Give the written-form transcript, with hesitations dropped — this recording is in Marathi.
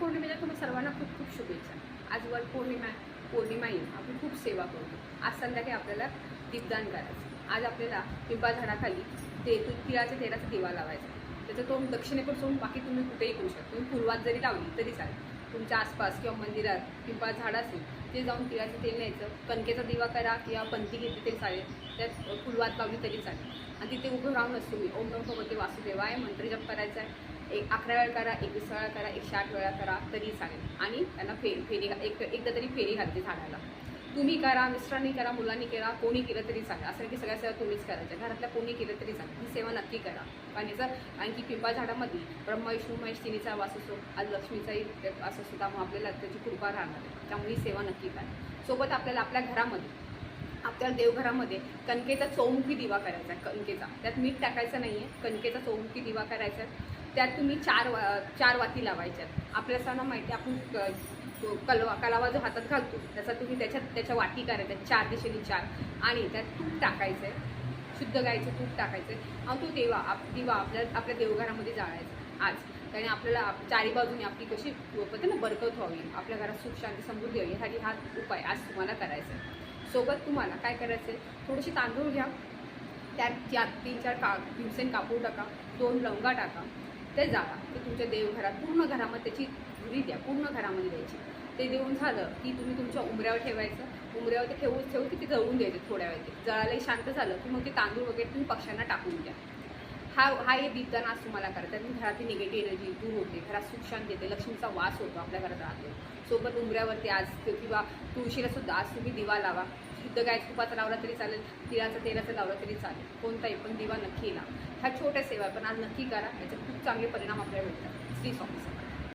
वटपौर्णिमेच्या तुम्ही सर्वांना खूप खूप शुभेच्छा। आज वटपौर्णिमा येईल, आपण खूप सेवा करतो। आज संध्याकाळी आपल्याला दीपदान करायचं। आज आपल्याला पिंपळ झाडाखाली तिळाच्या तेलाचा दिवा लावायचा। त्याचं तोंड दक्षिणेकडे सोडून बाकी तुम्ही कुठेही करू शकता। तुम्ही फुलवात जरी लावली तरी चालेल। तुमच्या आसपास किंवा मंदिरात पिंपळ झाड असेल ते जाऊन तिळाचं तेल न्यायचं, कणकेचा दिवा करा किंवा पंथी घेतली तरी चालेल, त्यात फुलवात लावली तरी चालेल आणि तिथे उभं राहूनच तुम्ही ओम नमो भगवते वासुदेवाय मंत्र जप करायचा आहे। 11 वेळा करा, 21 वेळा करा, 108 वेळा करा तरी चालेल आणि त्यांना फेरी एकदा तरी फेरी घालते झाडाला। तुम्ही करा, मिस्टरांनी करा, मुलांनी करा, कोणी केलं तरी चालेल। असं की सगळ्या सेवा तुम्हीच करायच्या, घरातल्या कोणी केलं तरी चालेल। ही सेवा नक्की करा कारण याचा आणखी पिंपळ झाडामध्ये ब्रह्मा विष्णू महेश तिन्हीचा वास असतो, आज लक्ष्मीचाही वास असतो, त्यामुळे आपल्याला त्याची कृपा राहणार आहे। त्यामुळे ही सेवा नक्की करा। सोबत आपल्याला आपल्या घरामध्ये आपल्या देवघरामध्ये कणकेचा चौमुखी दिवा करायचा आहे। कणकेचा त्यात मीठ टाकायचं नाही आहे, कणकेचा चौमुखी दिवा करायचा आहे। त्यात तुम्ही चार वाती लावायच्यात। आपल्या सणाला माहिती आपण कलावा जो हातात घालतो त्याचा तुम्ही त्याच्या वाटी करायच्या 4 दिशेने 4 आणि त्यात तूप टाकायचं आहे, शुद्ध गाईचं तूप टाकायचं आहे आणि तो दिवा आपल्या देवघरामध्ये जाळायचा आज। त्याने आपल्याला चारी बाजूने आपली कशी बोलते ना बरकत व्हावी, आपल्या घरात सुख शांती समृद्धी व्हावी यासाठी हा उपाय आज तुम्हाला करायचा आहे। सोबत तुम्हाला काय करायचं आहे, थोडेसे तांदूळ घ्या, त्यात 3-4 भीमसेन कापूर टाका, 2 लवंगा टाका, ते जाळा। ते तुमच्या देवघरात पूर्ण घरामध्ये त्याची धुरी द्या, पूर्ण घरामध्ये द्यायची। ते देऊन झालं की तुम्ही तुमच्या उंबऱ्यावर ठेवायचं, उंबऱ्यावर ते ठेवून ते जळून द्यायचं थोड्या वेळ। ते जळायला शांत झालं की मग ते तांदूळ वगैरे तुम्ही पक्ष्यांना टाकून द्या। हा एक दीपदान आज तुम्हाला करायचं। त्यातून घरातली निगेटिव्ह एनर्जी दूर होते, घरात सुख शांती येते, लक्ष्मीचा वास होतो, आपल्या घरात राहतो। सोबत उंबऱ्यावरती आज किंवा तुळशीला सुद्धा आज तुम्ही दिवा लावा। शुद्ध गायचा तुपाचा लावला तरी चालेल, तिळाचा तेलाचा लावला तरी चालेल, कोणताही पण दिवा नक्की लावा। ह्या छोट्या सेवा पण आज नक्की करा, याचे खूप चांगले परिणाम आपल्याला भेटतात। श्री स्वामी।